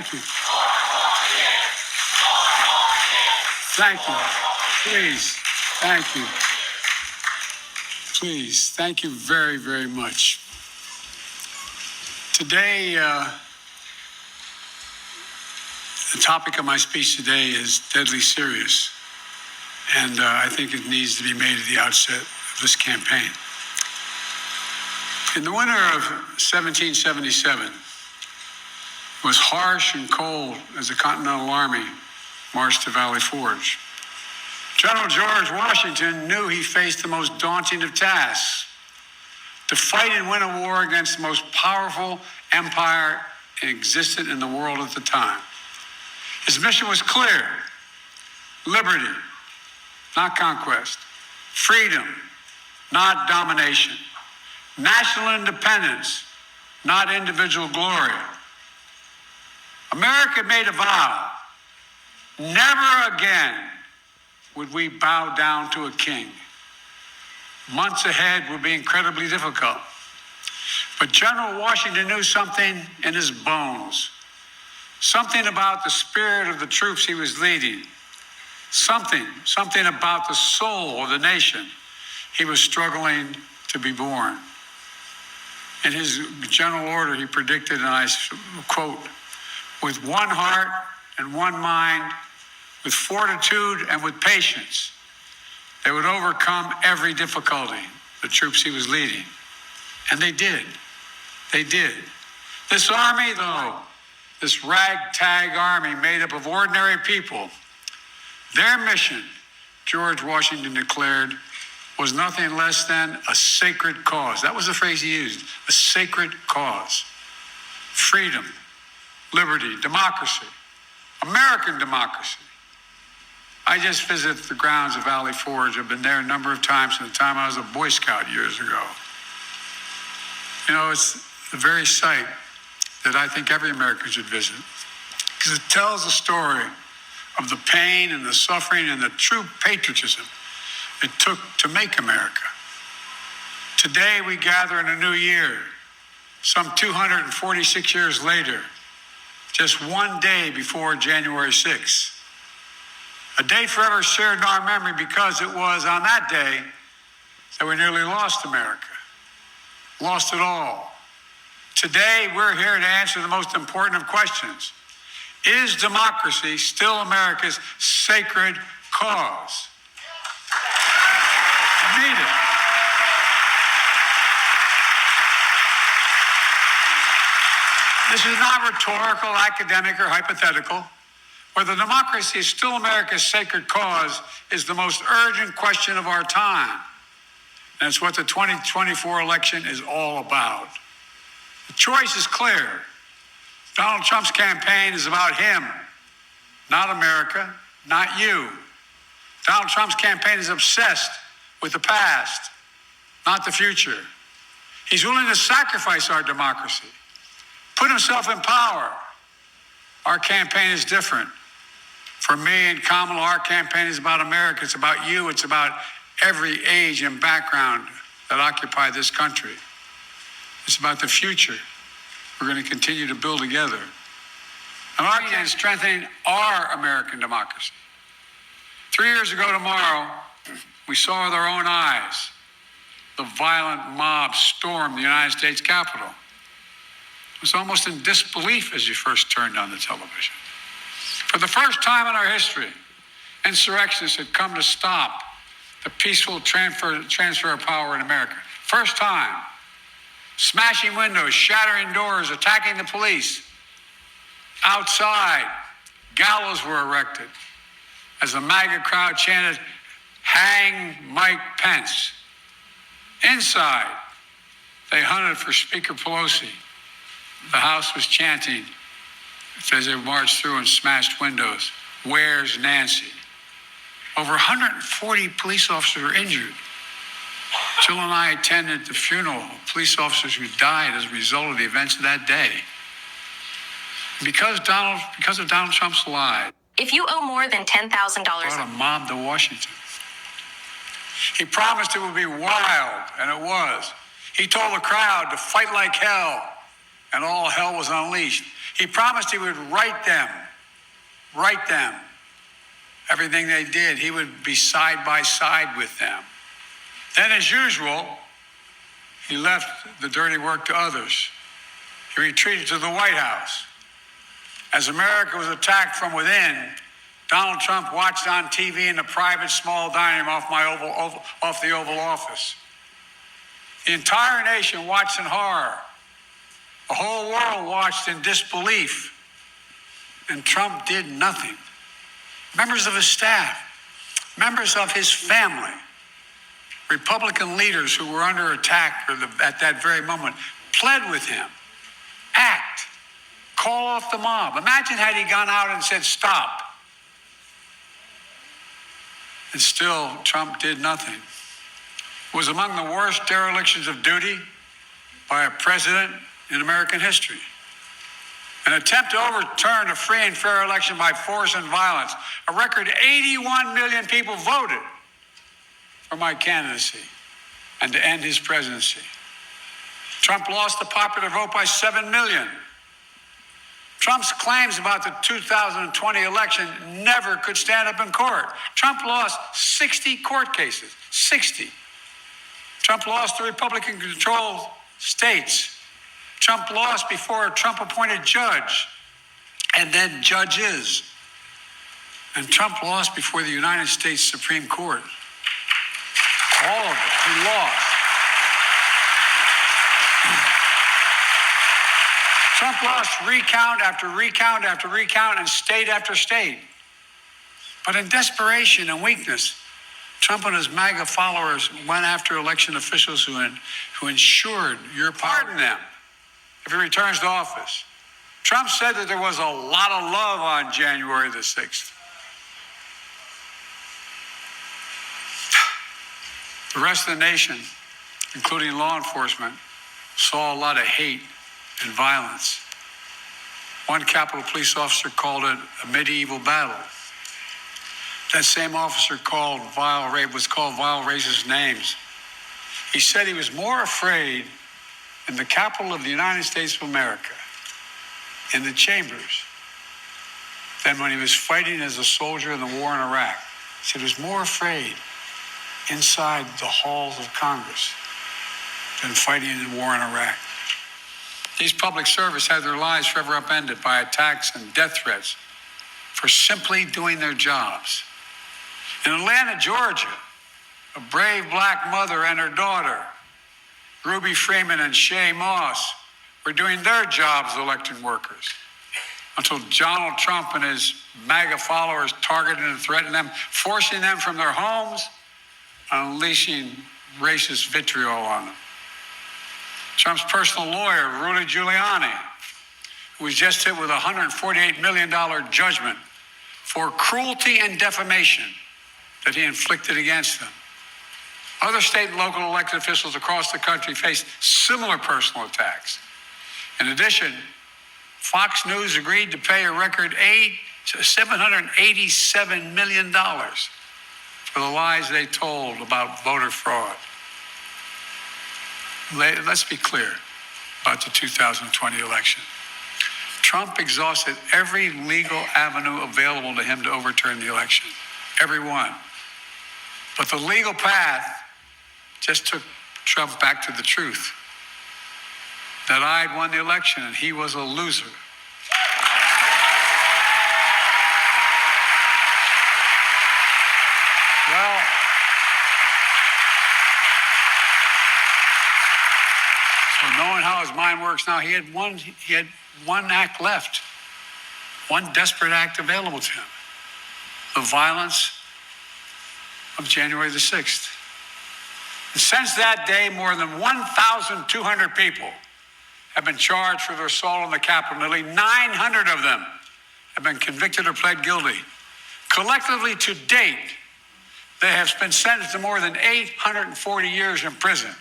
Thank you. Thank you. Please. Thank you. Please. Thank you very, very much. Today, the topic of my speech today is deadly serious. And I think it needs to be made at the outset of this campaign. In the winter of 1777, it was harsh and cold as the Continental Army marched to Valley Forge. General George Washington knew he faced the most daunting of tasks: to fight and win a war against the most powerful empire existed in the world at the time. His mission was clear: liberty, not conquest; freedom, not domination; national independence, not individual glory. America made a vow: never again would we bow down to a king. Months ahead would be incredibly difficult. But General Washington knew something in his bones, something about the spirit of the troops he was leading, something about the soul of the nation he was struggling to be born. In his general order, he predicted, and I quote, "With one heart and one mind, with fortitude and with patience, they would overcome every difficulty," the troops he was leading. And they did. They did. This army, though, this ragtag army made up of ordinary people, their mission, George Washington declared, was nothing less than a sacred cause. That was the phrase he used: a sacred cause. Freedom, liberty, democracy, American democracy. I just visited the grounds of Valley Forge. I've been there a number of times from the time I was a Boy Scout years ago. You know, it's the very site that I think every American should visit, because it tells the story of the pain and the suffering and the true patriotism it took to make America. Today we gather in a new year, some 246 years later, just one day before January 6th. A date forever shared in our memory because it was on that day that we nearly lost America, lost it all. Today, we're here to answer the most important of questions: is democracy still America's sacred cause? We need it. This is not rhetorical, academic, or hypothetical. Whether democracy is still America's sacred cause is the most urgent question of our time. And it's what the 2024 election is all about. The choice is clear. Donald Trump's campaign is about him, not America, not you. Donald Trump's campaign is obsessed with the past, not the future. He's willing to sacrifice our democracy, put himself in power. Our campaign is different. For me and Kamala, our campaign is about America. It's about you. It's about every age and background that occupy this country. It's about the future we're going to continue to build together. And our campaign is strengthening our American democracy. 3 years ago tomorrow, we saw with our own eyes the violent mob storm the United States Capitol. It was almost in disbelief as you first turned on the television. For the first time in our history, insurrectionists had come to stop the peaceful transfer of power in America. First time. Smashing windows, shattering doors, attacking the police. Outside, gallows were erected as the MAGA crowd chanted, "Hang Mike Pence." Inside, they hunted for Speaker Pelosi. The House was chanting as they marched through and smashed windows, "Where's Nancy?" Over 140 police officers were injured. Jill and I attended the funeral of police officers who died as a result of the events of that day. Because of Donald Trump's lie. If you owe more than $10,000, brought a mob to Washington. He promised it would be wild, and it was. He told the crowd to fight like hell, and all hell was unleashed. He promised he would write them. Everything they did, he would be side by side with them. Then, as usual, he left the dirty work to others. He retreated to the White House. As America was attacked from within, Donald Trump watched on TV in a private small dining room off the Oval Office. The entire nation watched in horror. The whole world watched in disbelief. And Trump did nothing. Members of his staff, members of his family, Republican leaders who were under attack at that very moment pled with him. Act. Call off the mob. Imagine had he gone out and said, stop. And still, Trump did nothing. It was among the worst derelictions of duty by a president in American history. An attempt to overturn a free and fair election by force and violence. A record 81 million people voted for my candidacy and to end his presidency. Trump lost the popular vote by 7 million. Trump's claims about the 2020 election never could stand up in court. Trump lost 60 court cases, 60. Trump lost the Republican-controlled states. Trump lost before a Trump-appointed judge and then judges. And Trump lost before the United States Supreme Court. All of it, he lost. Trump lost recount after recount after recount and state after state. But in desperation and weakness, Trump and his MAGA followers went after election officials who ensured your pardon them if he returns to office. Trump said that there was a lot of love on January the 6th. The rest of the nation, including law enforcement, saw a lot of hate and violence. One Capitol Police officer called it a medieval battle. That same officer was called vile racist names. He said he was more afraid in the capital of the United States of America, in the chambers, than when he was fighting as a soldier in the war in Iraq. He said he was more afraid inside the halls of Congress than fighting in the war in Iraq. These public servants had their lives forever upended by attacks and death threats for simply doing their jobs. In Atlanta, Georgia, a brave black mother and her daughter, Ruby Freeman and Shay Moss, were doing their jobs as elected workers until Donald Trump and his MAGA followers targeted and threatened them, forcing them from their homes and unleashing racist vitriol on them. Trump's personal lawyer, Rudy Giuliani, who was just hit with a $148 million judgment for cruelty and defamation that he inflicted against them. Other state and local elected officials across the country faced similar personal attacks. In addition, Fox News agreed to pay a record $787 million for the lies they told about voter fraud. Let's be clear about the 2020 election. Trump exhausted every legal avenue available to him to overturn the election, every one. But the legal path just took Trump back to the truth, that I'd won the election and he was a loser. Well, so knowing how his mind works now, he had one act left, one desperate act available to him: the violence of January the 6th. And since that day, more than 1,200 people have been charged for their assault on the Capitol. Nearly 900 of them have been convicted or pled guilty. Collectively, to date, they have been sentenced to more than 840 years in prison.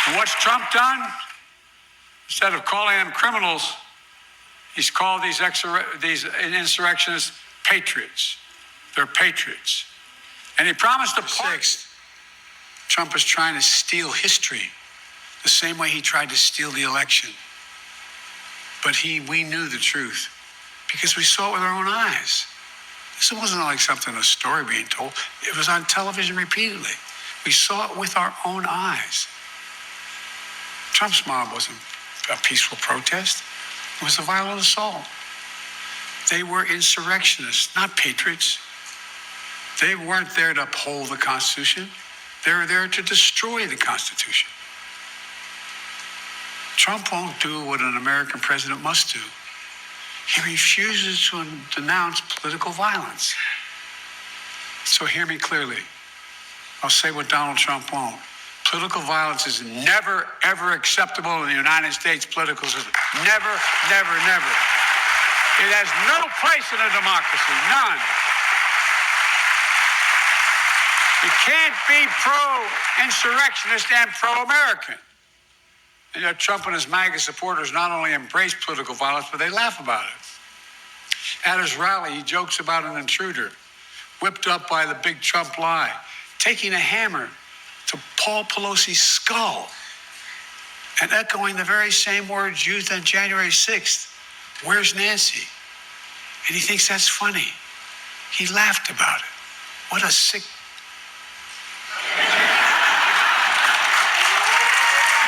And what's Trump done? Instead of calling them criminals, he's called these insurrectionists patriots. They're patriots. And he promised to pardon Trump is trying to steal history the same way he tried to steal the election. But we knew the truth because we saw it with our own eyes. This wasn't like something, a story being told. It was on television repeatedly. We saw it with our own eyes. Trump's mob wasn't a peaceful protest. It was a violent assault. They were insurrectionists, not patriots. They weren't there to uphold the Constitution. They were there to destroy the Constitution. Trump won't do what an American president must do. He refuses to denounce political violence. So hear me clearly. I'll say what Donald Trump won't. Political violence is never, ever acceptable in the United States political system. Never, never, never. It has no place in a democracy, none. You can't be pro-insurrectionist and pro-American. And yet Trump and his MAGA supporters not only embrace political violence, but they laugh about it. At his rally, he jokes about an intruder, whipped up by the big Trump lie, taking a hammer to Paul Pelosi's skull and echoing the very same words used on January 6th. Where's Nancy? And he thinks that's funny. He laughed about it. What a sick...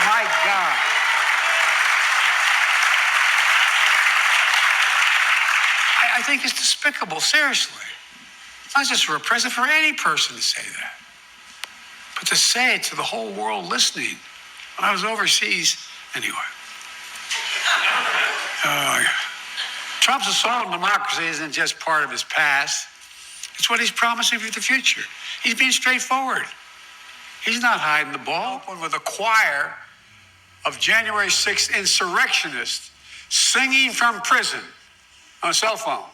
My God. I think it's despicable, seriously. It's not just for a president, for any person to say that. But to say it to the whole world listening. When I was overseas, anyway. Trump's assault on democracy isn't just part of his past. It's what he's promising for the future. He's being straightforward. He's not hiding the ball. With a choir of January 6th insurrectionists singing from prison on a cell phone,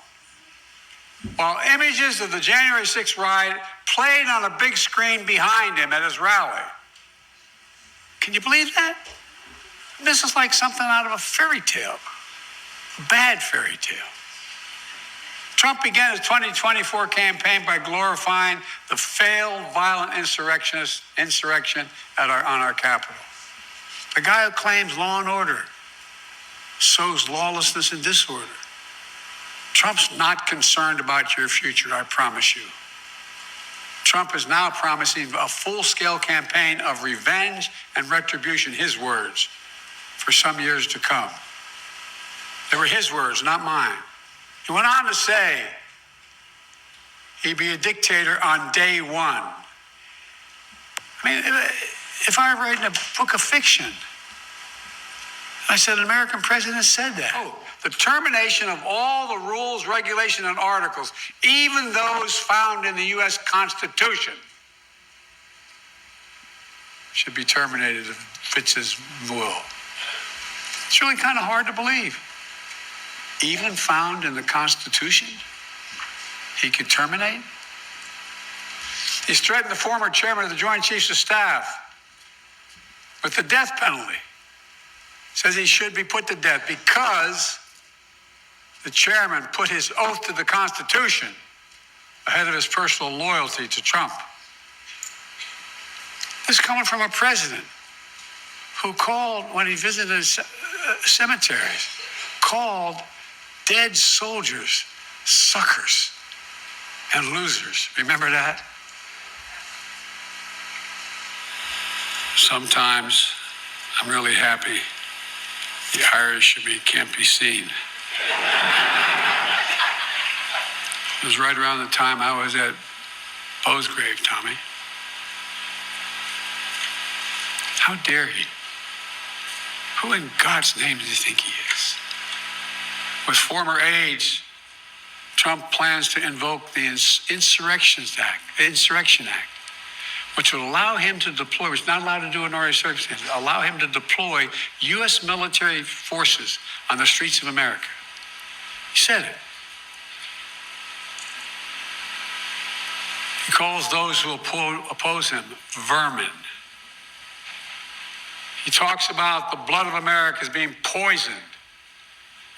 while images of the January 6th riot played on a big screen behind him at his rally. Can you believe that? This is like something out of a fairy tale, a bad fairy tale. Trump began his 2024 campaign by glorifying the failed violent insurrection on our Capitol. The guy who claims law and order sows lawlessness and disorder. Trump's not concerned about your future, I promise you. Trump is now promising a full-scale campaign of revenge and retribution, his words, for some years to come. They were his words, not mine. He went on to say he'd be a dictator on day one. I mean, if I were writing a book of fiction, I said an American president said that. Oh, the termination of all the rules, regulations, and articles, even those found in the U.S. Constitution, should be terminated if it fits his will. It's really kind of hard to believe. Even found in the Constitution, he could terminate? He's threatened the former chairman of the Joint Chiefs of Staff with the death penalty. Says he should be put to death because the chairman put his oath to the Constitution ahead of his personal loyalty to Trump. This is coming from a president who called, when he visited cemeteries, called dead soldiers suckers and losers. Remember that? Sometimes I'm really happy the Irish of me can't be seen. It was right around the time I was at Bo's grave, Tommy. How dare he? Who in God's name does he think he is? With former aides, Trump plans to invoke the Insurrection Act, which would allow him to deploy, which is not allowed to do in ordinary circumstances, allow him to deploy U.S. military forces on the streets of America. He said it. He calls those who oppose him vermin. He talks about the blood of America as being poisoned,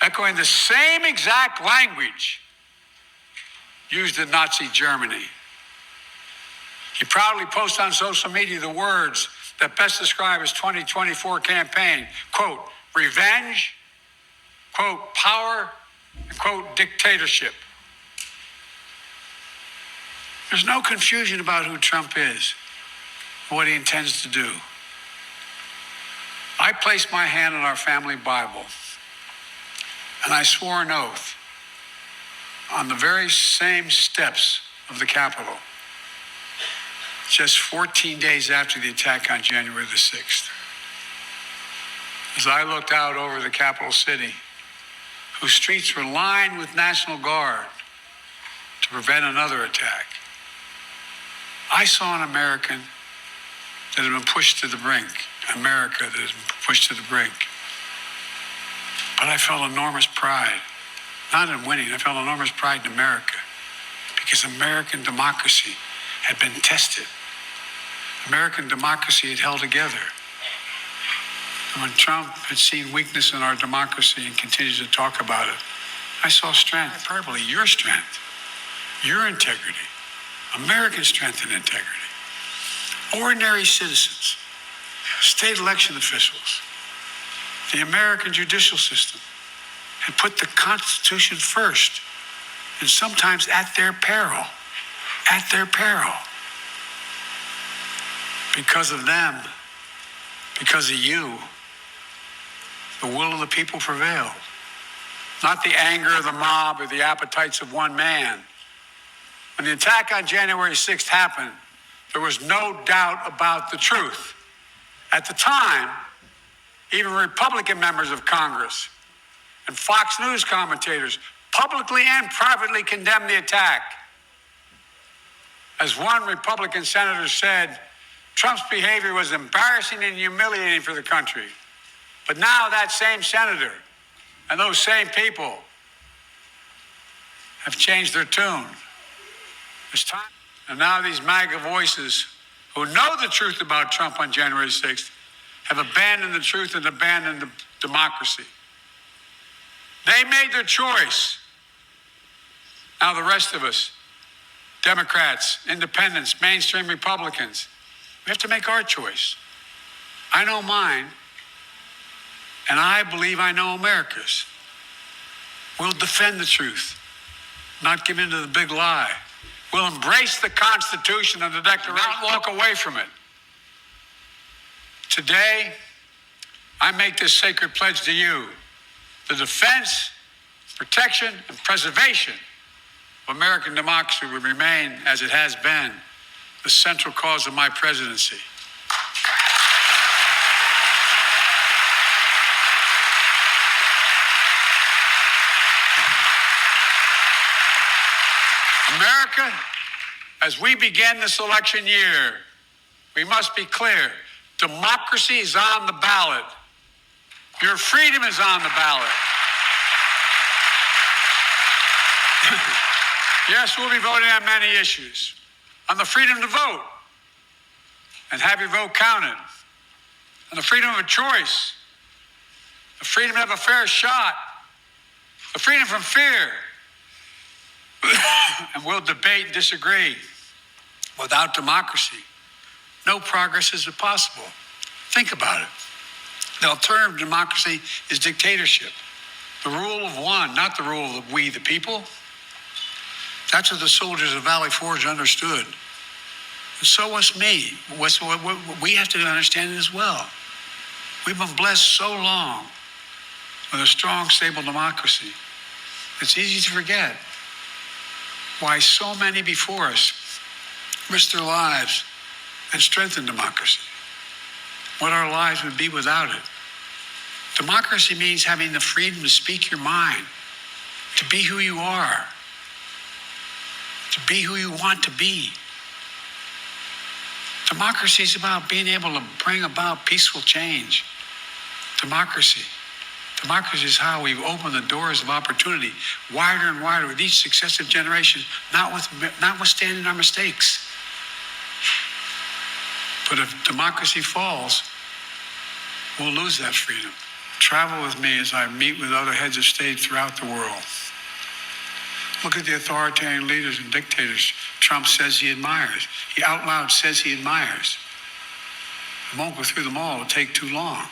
echoing the same exact language used in Nazi Germany. He proudly posts on social media the words that best describe his 2024 campaign, quote, revenge, quote, power, and quote, dictatorship. There's no confusion about who Trump is, what he intends to do. I placed my hand on our family Bible, and I swore an oath on the very same steps of the Capitol, just 14 days after the attack on January the 6th. As I looked out over the capital city, whose streets were lined with National Guard to prevent another attack, I saw an American that had been pushed to the brink, America that has been pushed to the brink. But I felt enormous pride, not in winning, I felt enormous pride in America, because American democracy had been tested. American democracy had held together. And when Trump had seen weakness in our democracy and continues to talk about it, I saw strength, probably your strength, your integrity, American strength and integrity. Ordinary citizens, state election officials, the American judicial system had put the Constitution first, and sometimes at their peril, Because of them, because of you, the will of the people prevailed. Not the anger of the mob or the appetites of one man. When the attack on January 6th happened, there was no doubt about the truth. At the time, even Republican members of Congress and Fox News commentators publicly and privately condemned the attack. As one Republican senator said, Trump's behavior was embarrassing and humiliating for the country. But now that same senator and those same people have changed their tune. It's time. And now these MAGA voices who know the truth about Trump on January 6th have abandoned the truth and abandoned the democracy. They made their choice. Now the rest of us, Democrats, independents, mainstream Republicans, we have to make our choice. I know mine, and I believe I know America's. We'll defend the truth, not give in to the big lie. We'll embrace the Constitution and the Declaration, not walk away from it. Today, I make this sacred pledge to you: the defense, protection, and preservation of American democracy will remain, as it has been, the central cause of my presidency. America, as we begin this election year, we must be clear. Democracy is on the ballot. Your freedom is on the ballot. Yes, we'll be voting on many issues. On the freedom to vote and have your vote counted. On the freedom of a choice. The freedom to have a fair shot. The freedom from fear. And we'll debate and disagree. Without democracy, no progress is possible. Think about it. The alternative to democracy is dictatorship. The rule of one, not the rule of we, the people. That's what the soldiers of Valley Forge understood. And so was me. We have to understand it as well. We've been blessed so long with a strong, stable democracy. It's easy to forget why so many before us risked their lives and strengthened democracy. What our lives would be without it. Democracy means having the freedom to speak your mind, to be who you are, to be who you want to be. Democracy is about being able to bring about peaceful change. Democracy is how we've opened the doors of opportunity wider and wider with each successive generation, notwithstanding our mistakes. But if democracy falls, we'll lose that freedom. Travel with me as I meet with other heads of state throughout the world. Look at the authoritarian leaders and dictators Trump says he admires. He out loud says he admires. I won't go through them all. It'll take too long.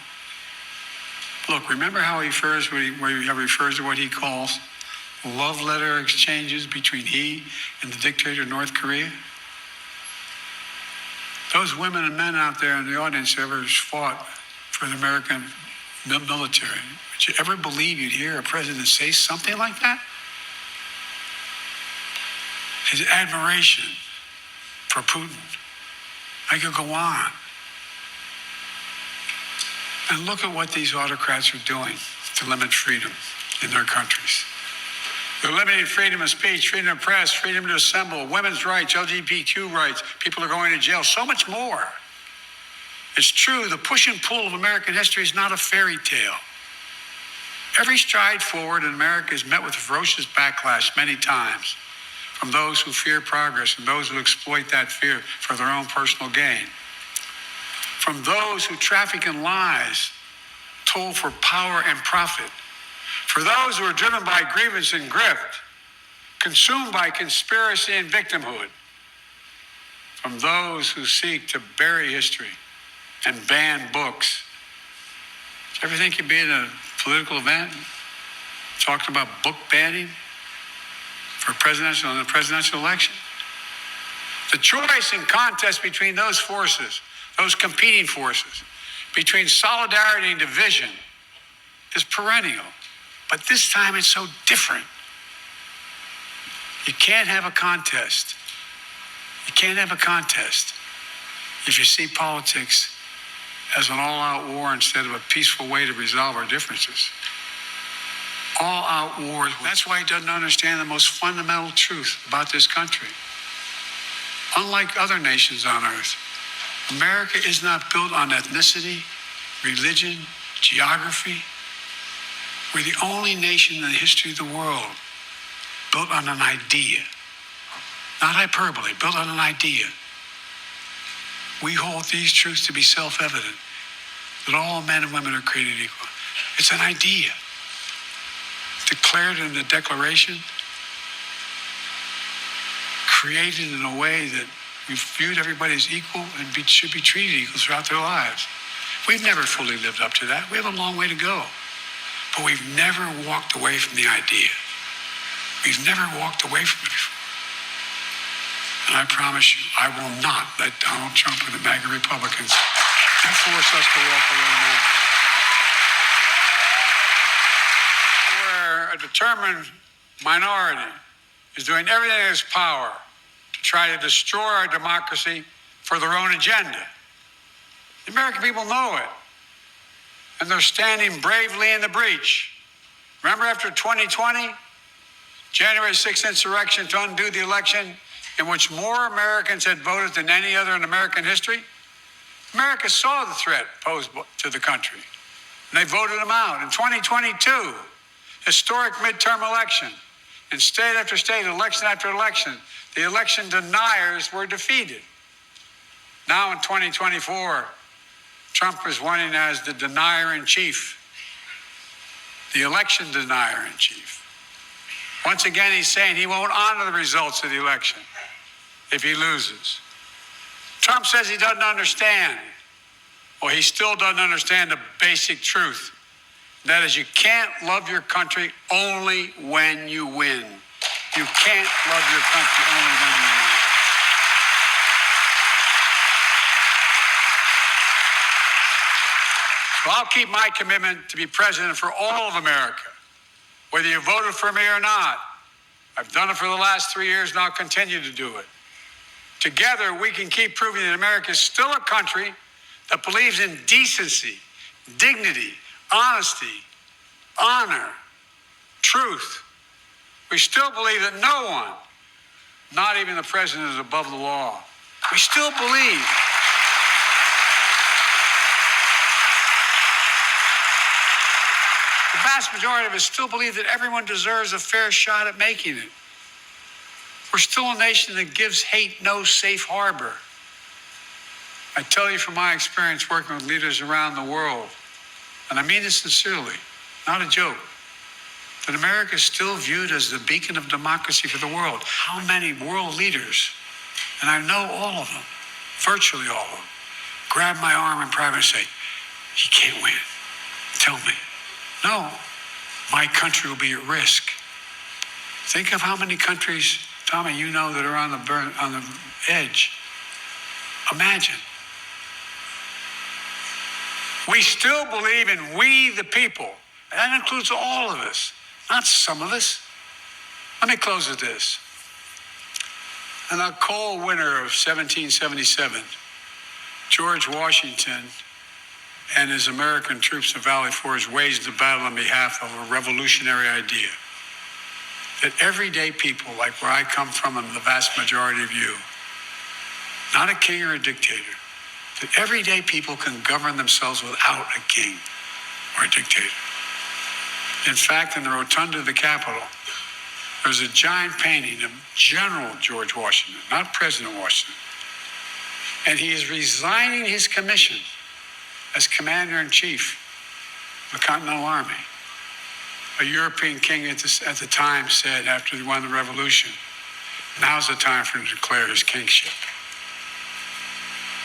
Look, remember how he refers to what he calls love letter exchanges between he and the dictator of North Korea? Those women and men out there in the audience who ever fought for the American military, would you ever believe you'd hear a president say something like that? His admiration for Putin. I could go on. And look at what these autocrats are doing to limit freedom in their countries. They're limiting freedom of speech, freedom of press, freedom to assemble, women's rights, LGBTQ rights. People are going to jail, so much more. It's true, the push and pull of American history is not a fairy tale. Every stride forward in America is met with ferocious backlash many times from those who fear progress and those who exploit that fear for their own personal gain. From those who traffic in lies, toll for power and profit. For those who are driven by grievance and grift, consumed by conspiracy and victimhood. From those who seek to bury history and ban books. Do you ever think you'd be in a political event talking about book banning for the presidential election? The choice and contest between those forces, those competing forces, between solidarity and division is perennial. But this time it's so different. You can't have a contest. You can't have a contest if you see politics as an all-out war instead of a peaceful way to resolve our differences. All-out wars. That's why he doesn't understand the most fundamental truth about this country. Unlike other nations on earth, America is not built on ethnicity, religion, geography. We're the only nation in the history of the world built on an idea. Not hyperbole, built on an idea. We hold these truths to be self-evident, that all men and women are created equal. It's an idea. Declared in the Declaration, created in a way that we viewed everybody as equal and should be treated equal throughout their lives. We've never fully lived up to that. We have a long way to go. But we've never walked away from the idea. We've never walked away from it before. And I promise you, I will not let Donald Trump and the MAGA Republicans force us to walk away now. Where a determined minority is doing everything in its power to try to destroy our democracy for their own agenda. The American people know it. And they're standing bravely in the breach. Remember after 2020, January 6th insurrection to undo the election in which more Americans had voted than any other in American history? America saw the threat posed to the country, and they voted them out. In 2022, historic midterm election, in state after state, election after election, the election deniers were defeated. Now in 2024, Trump is running as the denier-in-chief, the election denier-in-chief. Once again, he's saying he won't honor the results of the election if he loses. Trump says he doesn't understand. Well, he still doesn't understand the basic truth. That is, you can't love your country only when you win. You can't love your country only when you win. So I'll keep my commitment to be president for all of America, whether you voted for me or not. I've done it for the last 3 years, and I'll continue to do it. Together, we can keep proving that America is still a country that believes in decency, dignity, honesty, honor, truth. We still believe that no one, not even the president, is above the law. We still believe the vast majority of us still believe that everyone deserves a fair shot at making it. We're still a nation that gives hate no safe harbor. I tell you from my experience working with leaders around the world, and I mean this sincerely, not a joke, that America is still viewed as the beacon of democracy for the world. How many world leaders, and I know all of them, virtually all of them, grab my arm in private and say, "He can't win. Tell me." No, my country will be at risk. Think of how many countries, Tommy, you know, that are on the edge. Imagine. We still believe in we the people. And that includes all of us, not some of us. Let me close with this. In a cold winter of 1777, George Washington and his American troops in Valley Forge waged a battle on behalf of a revolutionary idea. That everyday people, like where I come from and the vast majority of you, not a king or a dictator, that everyday people can govern themselves without a king or a dictator. In fact, in the rotunda of the Capitol, there's a giant painting of General George Washington, not President Washington. And he is resigning his commission as Commander-in-Chief of the Continental Army. A European king at the time said, after he won the revolution, now's the time for him to declare his kingship.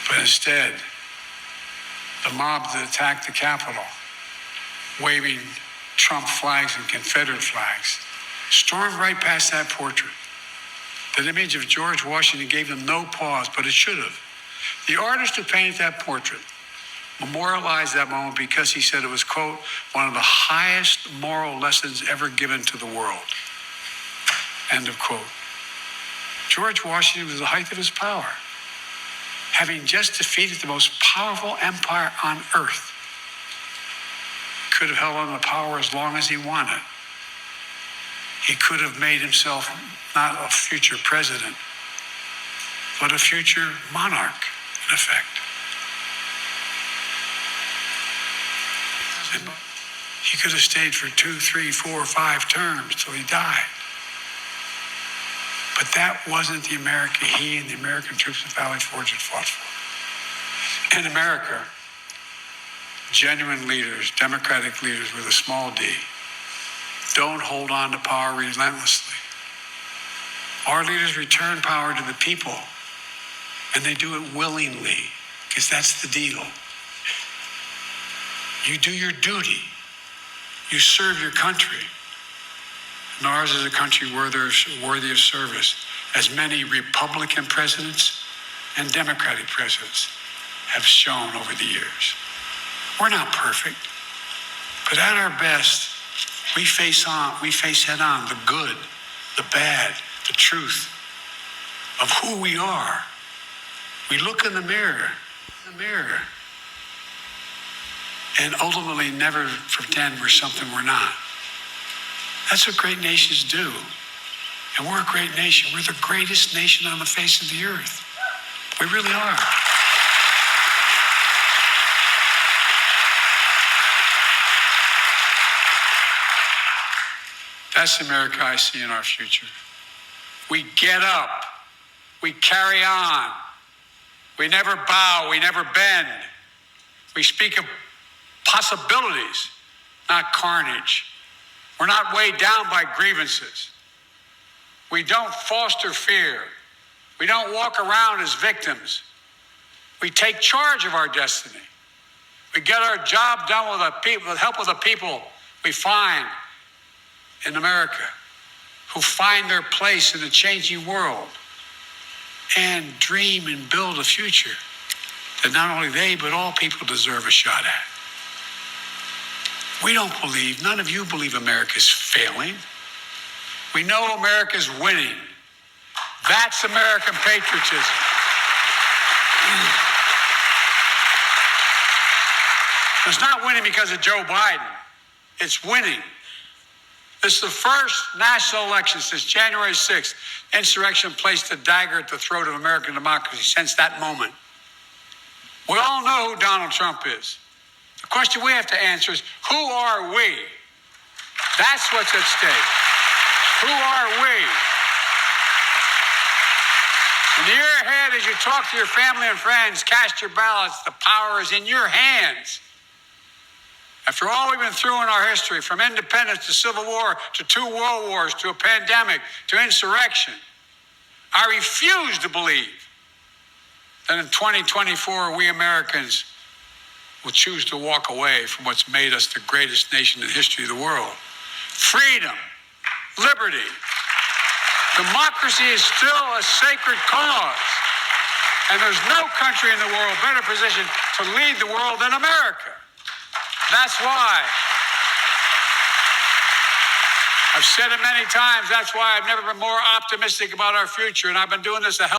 But instead, the mob that attacked the Capitol, waving Trump flags and Confederate flags, stormed right past that portrait. That image of George Washington gave them no pause, but it should have. The artist who painted that portrait memorialized that moment because he said it was, quote, one of the highest moral lessons ever given to the world, end of quote. George Washington was at the height of his power, having just defeated the most powerful empire on earth. Could have held on to power as long as he wanted. He could have made himself not a future president, but a future monarch, in effect. And he could have stayed for 2, 3, 4, 5 terms till he died. But that wasn't the America he and the American troops at Valley Forge had fought for. In America, genuine leaders, democratic leaders with a small d, don't hold on to power relentlessly. Our leaders return power to the people, and they do it willingly, because that's the deal. You do your duty. You serve your country. And ours is a country worthy of service, as many Republican presidents and Democratic presidents have shown over the years. We're not perfect, but at our best, we face head on the good, the bad, the truth of who we are. We look in the mirror, and ultimately never pretend we're something we're not. That's what great nations do. And we're a great nation. We're the greatest nation on the face of the earth. We really are. That's the America I see in our future. We get up. We carry on. We never bow. We never bend. We speak of possibilities, not carnage. We're not weighed down by grievances. We don't foster fear. We don't walk around as victims. We take charge of our destiny. We get our job done with help of the people we find in America, who find their place in a changing world and dream and build a future that not only they, but all people deserve a shot at. We don't believe, none of you believe America's failing. We know America's winning. That's American patriotism. It's not winning because of Joe Biden. It's winning. This is the first national election since January 6th. Insurrection placed a dagger at the throat of American democracy since that moment. We all know who Donald Trump is. The question we have to answer is, who are we? That's what's at stake. Who are we? In the year ahead, as you talk to your family and friends, cast your ballots. The power is in your hands. After all we've been through in our history, from independence to civil war to 2 world wars to a pandemic to insurrection, I refuse to believe that in 2024 we Americans will choose to walk away from what's made us the greatest nation in the history of the world. Freedom, liberty, democracy is still a sacred cause. And there's no country in the world better positioned to lead the world than America. That's why I've said it many times. That's why I've never been more optimistic about our future. And I've been doing this a hell